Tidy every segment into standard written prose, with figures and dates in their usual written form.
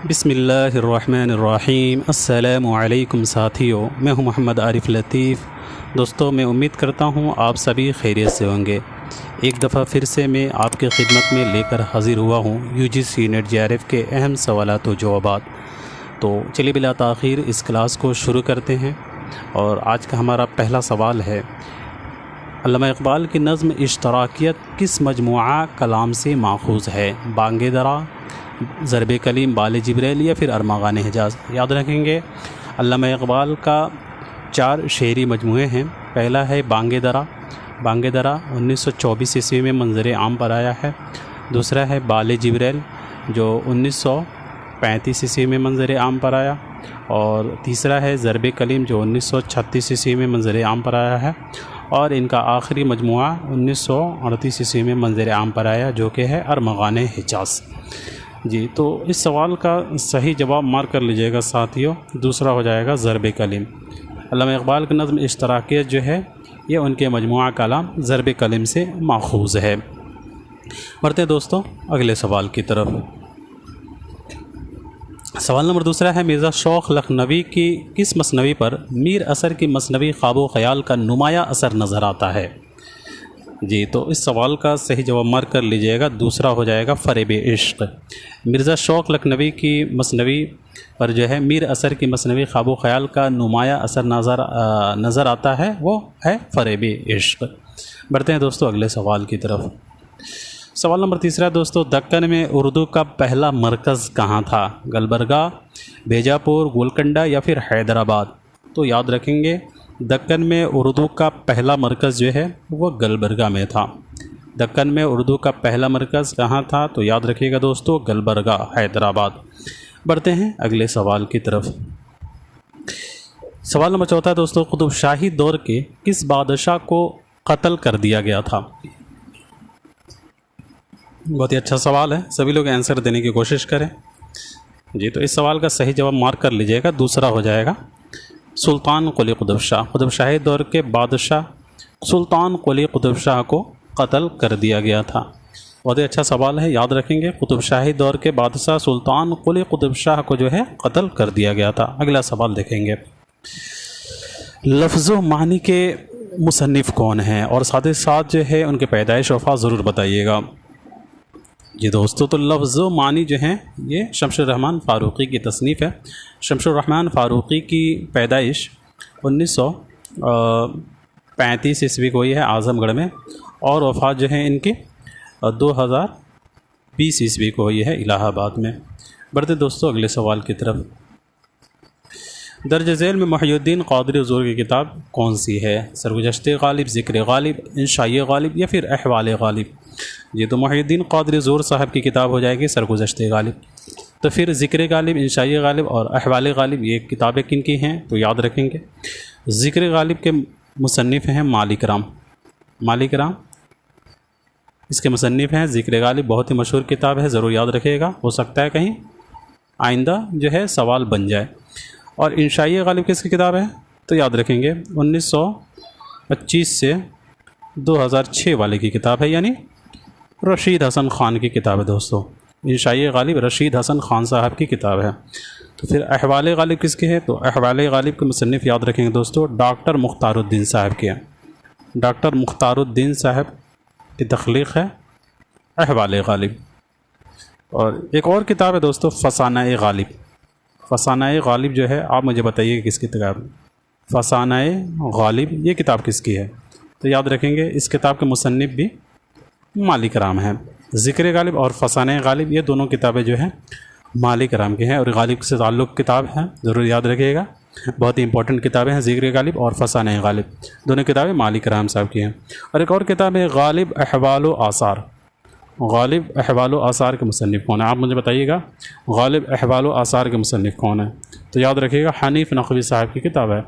बिस्मिल्लाहिर्रहमानिर्रहीम। अस्सलामु अलैकुम साथियों, मैं हूं मोहम्मद आरिफ लतीफ़। दोस्तों, मैं उम्मीद करता हूं आप सभी खैरियत से होंगे। एक दफ़ा फिर से मैं आपकी खिदमत में लेकर हाज़िर हुआ हूं यूजीसी नेट जेआरएफ के अहम सवालात व जवाबात। तो चलिए बिला ताख़ीर इस क्लास को शुरू करते हैं। और आज का हमारा पहला सवाल है, अल्लामा इक़बाल की नज़्म इश्तराकियत किस मजमुआ कलाम से माख़ूज़ है? बांगे दरा, ज़रबे कलीम, बाले जिब्रैल या फिर अरमागान हिजाज़। याद रखेंगे, अल्लामा इक़बाल का 4 शेरी मजमूए हैं। पहला है बांगे दरा। बांगे दरा 1924 ईस्वी में मंज़र आम पर आया है। दूसरा है बाले जिब्रैल जो 1935 ईस्वी में मंज़र आम पर आया। और तीसरा है ज़रबे कलीम जो 1936 ईस्वी में मंज़र आम पर आया है। और इनका आखिरी मजमुआ 1938 ईस्वी में मंज़र आम पर आया जो कि है अरमागान हिजाज़। जी, तो इस सवाल का सही जवाब मार्क कर लीजिएगा साथियों। दूसरा हो जाएगा ज़रबे कलीम। अल्लामा इक़बाल की नज़्म इश्तराकियत जो है ये उनके मजमुआ कलाम ज़रबे कलीम से माख़ूज़ है। बढ़ते हैं दोस्तों अगले सवाल की तरफ। सवाल नंबर दूसरा है, मिर्ज़ा शौक़ लखनवी की किस मसनवी पर मीर असर की मसनवी ख्वाब ख़याल का नुमाया असर नज़र आता है? जी, तो इस सवाल का सही जवाब मार्क कर लीजिएगा। दूसरा हो जाएगा फ़रेब इश्क़। मिर्ज़ा शौक़ लखनवी की मसनवी पर जो है मीर असर की मसनवी ख्वाब ख़याल का नुमाया असर नज़र आता है, वो है फ़रेब इश्क़। बढ़ते हैं दोस्तों अगले सवाल की तरफ। सवाल नंबर तीसरा दोस्तों, दक्कन में उर्दू का पहला मरकज़ कहाँ था? गलबर्गा, बीजापुर, गोलकंडा या फिर हैदराबाद? तो याद रखेंगे, दक्कन में उर्दू का पहला मरकज़ जो है वो गलबर्गा में था। दक्कन में उर्दू का पहला मरकज़ कहाँ था? तो याद रखिएगा दोस्तों, गलबर्गा, हैदराबाद। बढ़ते हैं अगले सवाल की तरफ। सवाल नंबर चौथा दोस्तों, कुतुब शाही दौर के किस बादशाह को कत्ल कर दिया गया था? बहुत ही अच्छा सवाल है, सभी लोग आंसर देने की कोशिश करें। जी, तो इस सवाल का सही जवाब मार्क कर लीजिएगा। दूसरा हो जाएगा सुल्तान कुली कुतुब शाह। कुतुब शाही दौर के बादशाह सुल्तान कुली कुतुब शाह को कत्ल कर दिया गया था। बहुत ही अच्छा सवाल है, याद रखेंगे। कुतुब शाही दौर के बादशाह सुल्तान कुली कुतुब शाह को जो है कत्ल कर दिया गया था। अगला सवाल देखेंगे, लफ्ज़ मानी के मुसन्निफ़ कौन हैं? और साथ ही साथ जो है उनके पैदाइश वफ़ात ज़रूर बताइएगा। जी दोस्तों, तो लफ्ज़ मानी जो हैं ये शमशुर रहमान फ़ारूक़ी की तसनीफ़ है। शमशुर रहमान फ़ारूक़ी की पैदाइश 1935 ईस्वी को ही है आज़मगढ़ में। और वफ़ात जो है इनकी 2020 ईस्वी को ही है इलाहाबाद में। बढ़ते दोस्तों अगले सवाल की तरफ। दर्ज झेल में मुहियुद्दीन क़ादरी हुज़ूर की किताब कौन सी है? सरगुज़श्ते ग़ालिब, ज़िक्र ग़ालिब, इंशाए ग़ालिब या फिर अहवाल ग़ालिब? जी, तो मुहियुद्दीन क़ादरी हुज़ूर साहब की किताब हो जाएगी सरगुज़श्ते ग़ालिब। तो फिर ज़िक्र ग़ालिब, इंशाए ग़ालिब और अहवाल ग़ालिब ये किताबें किन की हैं? तो याद रखेंगे, ज़िक्र ग़ालिब के मुसन्निफ़ हैं मालिक राम। मालिक राम इसके मुसन्निफ़ हैं। ज़िक्र ग़ालिब बहुत ही मशहूर किताब है, ज़रूर याद रखिएगा, हो सकता है कहीं आइंदा जो है सवाल बन जाए। और इंशाए ग़ालिब किसकी किताब है? तो याद रखेंगे 1925 से 2006 वाले की किताब है, यानी रशीद हसन ख़ान की किताब है दोस्तों। इंशाए ग़ालिब रशीद हसन ख़ान साहब की किताब है। तो फिर अहवाल ग़ालिब किसकी है? तो अहवाल ग़ालिब के मुसन्निफ़ याद रखेंगे दोस्तों, डॉक्टर मुख्तारुद्दीन साहब की है। डॉक्टर मुख्तारुद्दीन साहब की तख्लीक़ है अहवाल ग़ालिब। और एक और किताब है दोस्तों, फ़सानाए ग़ालिब। फ़सानाए ग़ालिब जो है, आप मुझे बताइए किसकी किताब? फ़सानाए ग़ालिब ये किताब किसकी है? तो याद रखेंगे इस किताब के मुसन्निफ़ भी मालिक राम हैं। ज़िक्र ग़ालिब और फ़सानाए ग़ालिब ये दोनों किताबें जो हैं मालिक राम की हैं और ग़ालिब से ताल्लुक़ किताब हैं, ज़रूर याद रखिएगा। बहुत ही इंपॉर्टेंट किताबें हैं, ज़िक्र ग़ालिब और फ़सानाए ग़ालिब दोनों किताबें मालिक राम साहब की हैं। और एक और किताब है ग़ालिब अहवाल व आसार। ग़ालिब अहवाल व आसार के मुसन्निफ़ कौन है? आप मुझे बताइएगा, ग़ालिब अहवाल व आसार के मुसन्निफ़ कौन है? तो याद रखिएगा हनीफ़ नक़वी साहब की किताब है।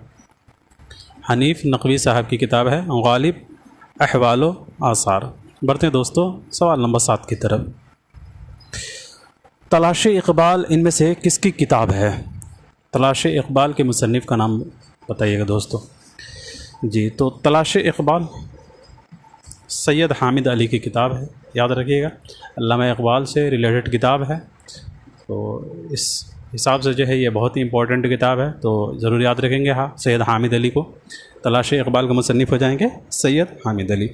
हनीफ़ नक़वी साहब की किताब है ग़ालिब अहवाल व आसार। बढ़ते हैं दोस्तों सवाल नंबर 7 की तरफ। तलाश इक़बाल इनमें से किसकी किताब है? तलाश इक़बाल के मुसन्निफ़ का नाम बताइएगा दोस्तों। जी, तो तलाश इक़बाल सैयद हामिद अली की किताब है, याद रखिएगा। अल्लामा इक़बाल से रिलेटेड किताब है। तो इस हिसाब से जो है ये बहुत ही इम्पोर्टेंट किताब है, तो ज़रूर याद रखेंगे। हाँ, सैयद हामिद अली को, तलाश इकबाल के मुसन्निफ़ हो जाएंगे सैयद हामिद अली।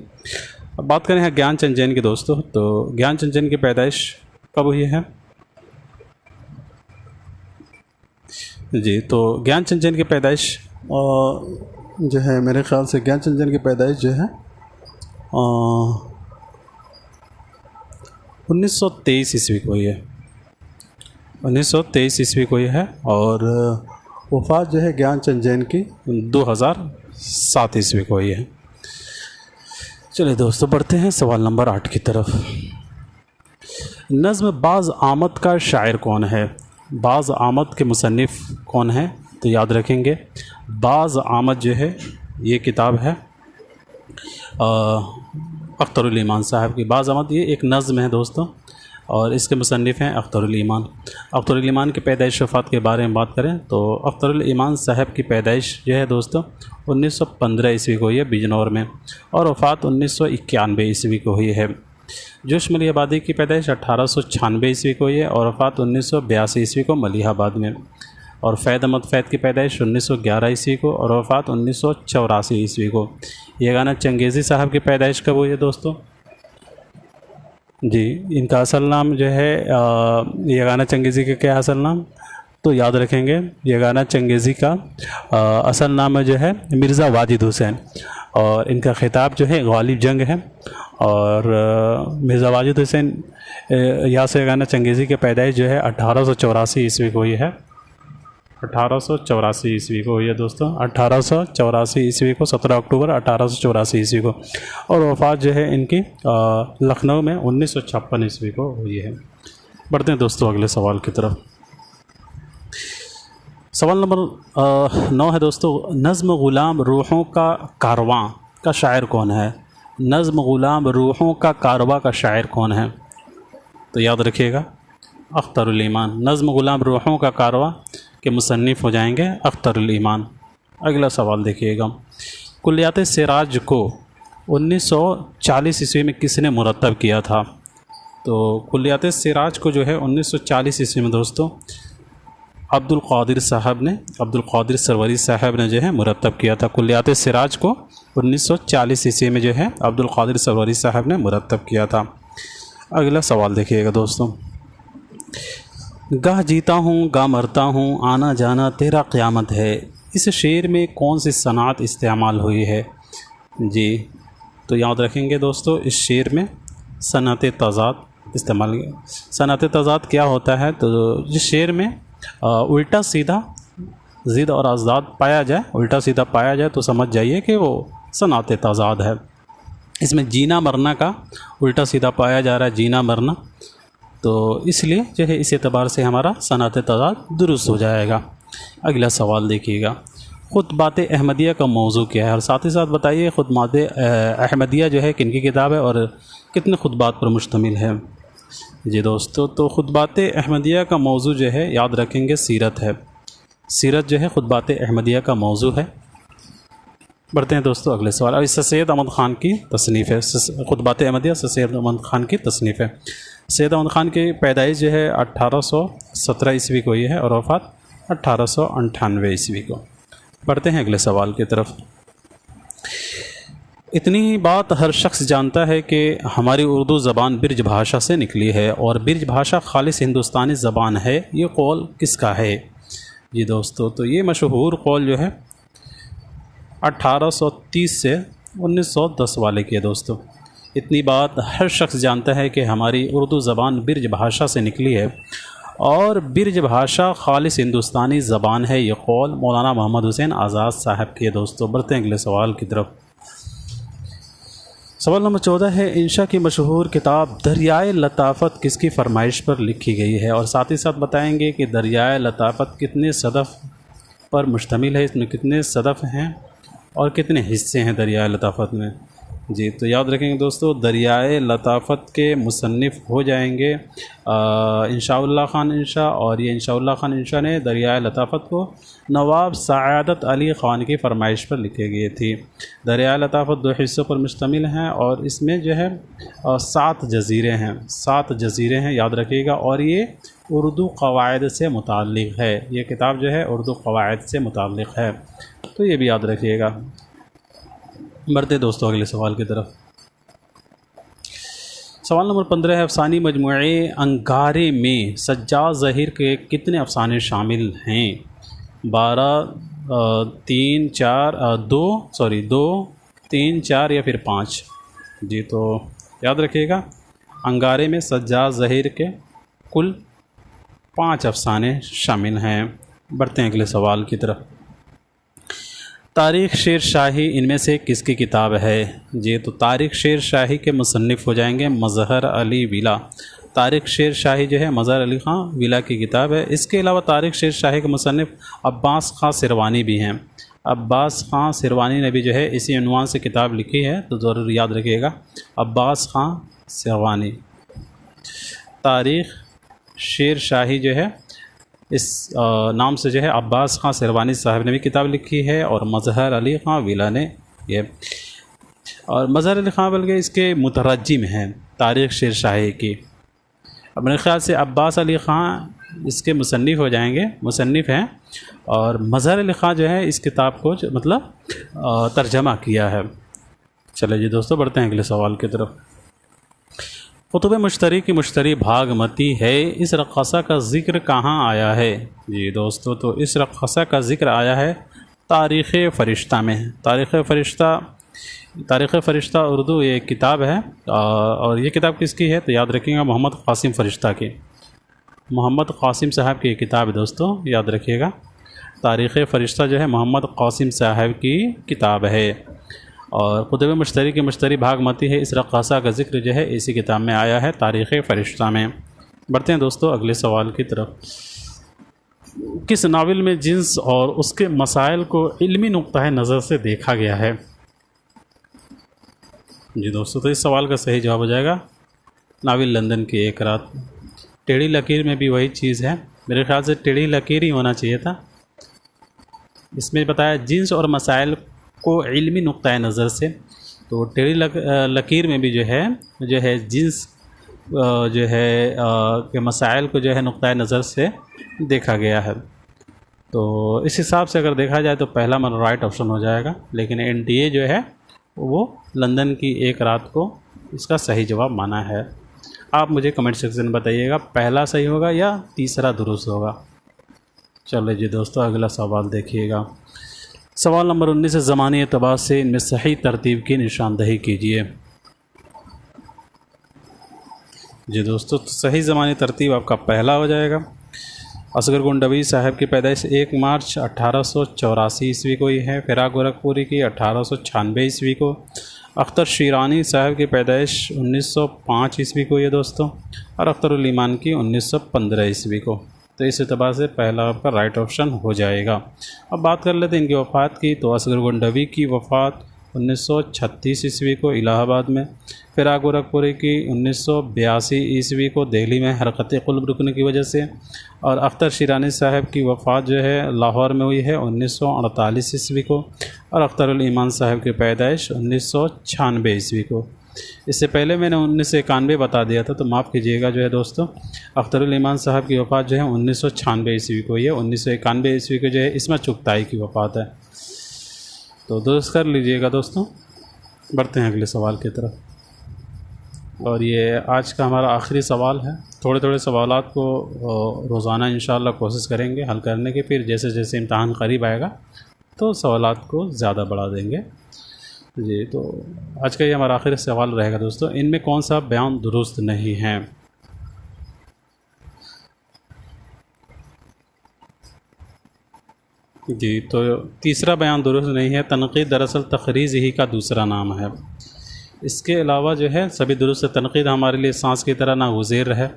अब बात करें हैं ज्ञानचंद जैन की दोस्तों, तो ज्ञानचंद जैन की पैदाइश कब हुई है जी? तो ज्ञानचंद जैन की पैदाइश जो है मेरे ख़्याल से ज्ञानचंद जैन की पैदाइश जो है 1923 ईस्वी को हुई है, 1923 ईस्वी को हुई है। और वफ़ात जो है ज्ञानचंद जैन की 2007 ईस्वी को हुई है। चलिए दोस्तों, बढ़ते हैं सवाल नंबर 8 की तरफ। नज़्म बाज़ आमद का शायर कौन है? बाज़ आमद के मुसन्निफ़ कौन है? तो याद रखेंगे बाज़ आमद जो है ये किताब है अख्तरुल ईमान साहब की। बाज़ आमद ये एक नज़्म है दोस्तों, और इसके मुसन्निफ़ हैं अख्तरुल ईमान। अख्तरुल ईमान की पैदाइश वफ़ात के बारे में बात करें तो अख्तरुल ईमान साहब की पैदाइश जो है दोस्तों 1915 ईस्वी को हुई है बिजनौर में, और वफ़ात 1991 ईस्वी को हुई है। जोश मलिहाबादी की पैदाइश 1896 ईस्वी को हुई है, और वफ़ात 1982 ईस्वी को मलिहाबाद में। और फ़ैद अहमद फ़ैद की पैदाइश 1911 ईस्वी को, और वफ़ात 1984 ईस्वी को। यगाना चंगेज़ी साहब की पैदाइश कब हुई है दोस्तों जी? इनका असल नाम जो है यगाना चंगेज़ी का क्या असल नाम, तो याद रखेंगे यगाना चंगेज़ी का असल नाम जो है मिर्ज़ा वाजिद हुसैन, और इनका ख़िताब जो है गालिब जंग है। और मिर्ज़ा वाजिद हुसैन यासर यगाना चंगेज़ी की पैदाइश जो है 1884 ईस्वी को हुई है, 1884 ईस्वी को हुई है दोस्तों, 1884 ईस्वी को, 17 अक्टूबर 1884 ईस्वी को। और वफ़ात जो है इनकी लखनऊ में 1956 ईस्वी को हुई है। बढ़ते हैं दोस्तों अगले सवाल की तरफ। सवाल नंबर 9 है दोस्तों, नज़्म ग़ुलाम रूहों का कारवां का शायर कौन है? नज़्म ग़ुलाम रूहों का कारवां का शायर कौन है? तो याद रखिएगा अख्तरुल ईमान। नज़्म ग़ुलाम रूहों का कारवां के मुसन्निफ़ हो जाएंगे अख्तरुल ईमान। अगला सवाल देखिएगा, कुल्लियात सिराज को 1940 ईस्वी में किसने मुरत्तब किया था? तो कुल्लियात सिराज को जो है 1940 ईस्वी में दोस्तों अब्दुल क़ादिर साहब ने, अब्दुल क़ादिर सरवरी साहब ने जो है मुरत्तब किया था। कुल्लियात सिराज को 1940 ईस्वी में जो है अब्दुल क़ादिर सरवरी साहब ने मुरत्तब किया था। अगला सवाल देखिएगा दोस्तों, गाह जीता हूँ गाह मरता हूँ आना जाना तेरा क़यामत है, इस शेर में कौन सी सनात इस्तेमाल हुई है जी? तो याद रखेंगे दोस्तों इस शेर में सनात तज़ाद इस्तेमाल। सनात तज़ाद क्या होता है? तो जिस शेर में उल्टा सीधा ज़िद और अज़दाद पाया जाए, उल्टा सीधा पाया जाए, तो समझ जाइए कि वो सनात तज़ाद है। इसमें जीना मरना का उल्टा सीधा पाया जा रहा है, जीना मरना, तो इसलिए जो है इस एतबार से हमारा सनात तज़ाद दुरुस्त हो जाएगा। अगला सवाल देखिएगा, खुतबात अहमदिया का मौजू क्या है? और साथ ही साथ बताइए खुतबात अहमदिया जो है किन की किताब है और कितने खुतबात पर मुश्तमिल है जी दोस्तों? तो खुतबात अहमदिया का मौजू जो है याद रखेंगे सीरत है। सीरत जो है खुतबात अहमदिया का मौजू है। बढ़ते हैं दोस्तों अगले सवाल। और इससे सैयद अहमद ख़ान की तसनीफ़ है। खुतबात अहमदिया से सैयद अहमद ख़ान की तसनीफ़ है। सैयद अहमद ख़ान की पैदाइश जो है 1817 ईस्वी को हुई है और वफ़ात 1898 ईस्वी को। बढ़ते हैं अगले सवाल की तरफ। इतनी ही बात हर शख्स जानता है कि हमारी उर्दू ज़बान बिरज भाषा से निकली है और बिरज भाषा खालिस हिंदुस्तानी ज़बान है। ये कौल किसका है जी दोस्तों? तो ये मशहूर कौल जो है 1830 से 1910 वाले की है दोस्तों। इतनी बात हर शख्स जानता है कि हमारी उर्दू ज़बान बिरज भाषा से निकली है और बिरज भाषा खालिस हिंदुस्तानी ज़बान है। ये कौल मौलाना मोहम्मद हुसैन आज़ाद साहब की है दोस्तों। बढ़ते हैं अगले सवाल की तरफ। सवाल नंबर 14 है, इंशा की मशहूर किताब दरियाए लताफ़त किसकी फरमाइश पर लिखी गई है? और साथ ही साथ बताएंगे कि दरियाए लताफ़त कितने सदफ़ पर मुश्तमिल है, इसमें कितने सदफ़ हैं और कितने हिस्से हैं दरियाए लताफ़त में जी, तो याद रखेंगे दोस्तों, दरियाए लताफ़त के मुसन्निफ़ हो जाएंगे इंशाउल्लाह ख़ान इंशा। और ये इंशाउल्लाह ख़ान इंशा ने दरियाए लताफ़त को नवाब सआदत अली ख़ान की फ़रमाइश पर लिखे गए थी। दरियाए लताफ़त 2 हिस्सों पर मुश्तमिल हैं और इसमें जो है 7 जज़ीरे हैं, 7 जज़ीरे हैं, याद रखिएगा। और ये उर्दू क़वाइद से मुताल्लिक़ है, ये किताब जो है उर्दू क़वाइद से मुताल्लिक़ है, तो ये भी याद रखिएगा। बढ़ते दोस्तों अगले सवाल की तरफ। सवाल नंबर 15 है, अफ़सानी मजमूए अंगारे में सज्जाद ज़हीर के कितने अफ़साने शामिल हैं? 12, 3, 4, 2, 3, 4 या फिर 5? जी, तो याद रखिएगा, अंगारे में सज्जाद ज़हीर के कुल 5 अफ़साने शामिल हैं। बढ़ते हैं अगले सवाल की तरफ। तारीख़ शेर शाही इनमें से किसकी किताब है? जी, तो तारीख़ शेर शाही के मुसन्निफ़ हो जाएंगे मज़हर अली विला। तारीख़ शेर शाही जो है मज़हर अली ख़ां विला की किताब है। इसके अलावा तारीख़ शेर शाही के मुसन्निफ़ अब्बास ख़ां सिरवानी भी हैं। अब्बास ख़ां सिरवानी ने भी जो है इसी उन्वान से किताब लिखी है, तो ज़रूर याद रखिएगा, अब्बास ख़ां सिरवानी। तारीख़ शेर शाही जो है इस नाम से जो है अब्बास ख़ां सिरवानी साहब ने भी किताब लिखी है और मज़हर अली ख़ां विला ने ये, और मज़हर अली ख़ां बल्कि इसके मुतरज्जिम हैं तारीख़ शेर शाही की। अब मेरे ख़्याल से अब्बास अली ख़ां इसके मुसन्निफ़ हो जाएंगे, मुसन्निफ़ हैं, और मज़हर अली ख़ां जो है इस किताब को मतलब तर्जमा किया है। चलिए जी दोस्तों, बढ़ते हैं अगले सवाल की तरफ। कुतुब मुश्तरी की मुश्तरी भागमती है, इस रक़्क़ासा का ज़िक्र कहाँ आया है? जी दोस्तों, तो इस रक़्क़ासा का ज़िक्र आया है तारीख़ फ़रिश्ता में। तारीख़ फ़रिश्ता उर्दू ये किताब है, और ये किताब किसकी है? तो याद रखिएगा, मोहम्मद क़ासिम फ़रिश्ता की, मोहम्मद क़ासिम साहब की किताब है दोस्तों, याद रखिएगा। तारीख़ फ़रिश्ता जो है मोहम्मद क़ासिम साहब की किताब है, और कुतुब मुश्तरी की मुश्तरी भागमती है, इस रक़्क़ासा का ज़िक्र जो है इसी किताब में आया है, तारीख़ फ़रिश्ता में। बढ़ते हैं दोस्तों अगले सवाल की तरफ। किस नावल में जिन्स और उसके मसाइल को इल्मी नुक्ता नज़र से देखा गया है? जी दोस्तों, तो इस सवाल का सही जवाब हो जाएगा नावल लंदन की एक रात। टेढ़ी लकीर में भी वही चीज़ है, मेरे ख्याल से टेढ़ी लकीर ही होना चाहिए था। इसमें बताया जिन्स और मसाइल को इल्मी नुक्ता नज़र से, तो टेढ़ी लकीर में भी जो है जिन्स जो है के मसाइल को जो है नुक्ता नज़र से देखा गया है। तो इस हिसाब से अगर देखा जाए तो पहला मन राइट ऑप्शन हो जाएगा, लेकिन NTA जो है वो लंदन की एक रात को इसका सही जवाब माना है। आप मुझे कमेंट सेक्शन में बताइएगा पहला सही होगा या तीसरा दुरुस्त होगा। चलिए जी दोस्तों, अगला सवाल देखिएगा। सवाल नंबर 19 है, ज़मानी एतबार से इनमें सही तरतीब की निशानदही कीजिए। जी दोस्तों, तो सही ज़मानी तरतीब आपका पहला हो जाएगा। असगर गुंडवी साहब की पैदाइश 1 मार्च 1884 ईस्वी को ही है। फ़िराक गोरखपुरी की 1896 ईस्वी को। अख्तर शीरानी साहब की पैदाइश 1905 ईस्वी को ये दोस्तों, और अख्तरुल ईमान की 1915 ईस्वी को। तो इस एतबार से पहला आपका राइट ऑप्शन हो जाएगा। अब बात कर लेते हैं इनकी वफ़ात की। तो असगर गोंडवी की वफ़ात 1936 ईस्वी को इलाहाबाद में। फ़िराक गोरखपुरी की 1982 ईस्वी को दिल्ली में हरकत क़ुल्ब रुकने की वजह से। और अख्तर शीरानी साहब की वफ़ात जो है लाहौर में हुई है 1948 ईस्वी को। और अख्तरुल ईमान साहब की पैदाइश 1996 ईस्वी को। इससे पहले मैंने 1991 बता दिया था, तो माफ़ कीजिएगा जो है दोस्तों, अख्तरुल ईमान साहब की वफ़ात जो है 1996 ईस्वी को ही है। 1991 ईस्वी को जो है इसमें चुगताई की वफ़ात है, तो दुरुस्त कर लीजिएगा दोस्तों। बढ़ते हैं अगले सवाल की तरफ, और ये आज का हमारा आखिरी सवाल है। थोड़े थोड़े सवालात को रोज़ाना इंशाअल्लाह कोशिश करेंगे हल करने की, फिर जैसे जैसे इम्तहान करीब आएगा तो सवालात को ज़्यादा बढ़ा देंगे जी। तो आज का ये हमारा आखिरी सवाल रहेगा दोस्तों, इनमें कौन सा बयान दुरुस्त नहीं है? जी, तो तीसरा बयान दुरुस्त नहीं है। तनक़ीद दरअसल तखरीज़ ही का दूसरा नाम है। इसके अलावा जो है सभी दुरुस्त। तनक़ीद हमारे लिए सांस की तरह नागुज़ेर है।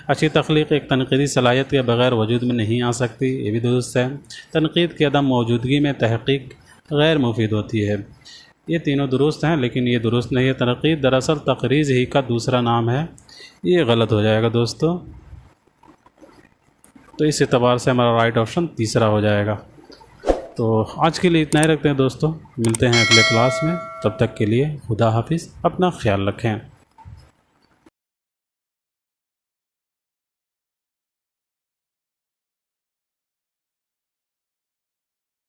अच्छी तख्लीक़ एक तनक़ीदी सलाहियत के बग़ैर वजूद में नहीं आ सकती, ये भी दुरुस्त है। तनक़ीद की अदम मौजूदगी में तहक़ीक़ गैर मुफीद होती है। ये तीनों दुरुस्त हैं, लेकिन ये दुरुस्त नहीं है। तनक़ीद दरअसल तक़रीज़ ही का दूसरा नाम है, ये गलत हो जाएगा दोस्तों। तो इस एतबार से हमारा राइट ऑप्शन तीसरा हो जाएगा। तो आज के लिए इतना ही रखते हैं दोस्तों, मिलते हैं अगले क्लास में। तब तक के लिए खुदा हाफिज़, अपना ख्याल रखें।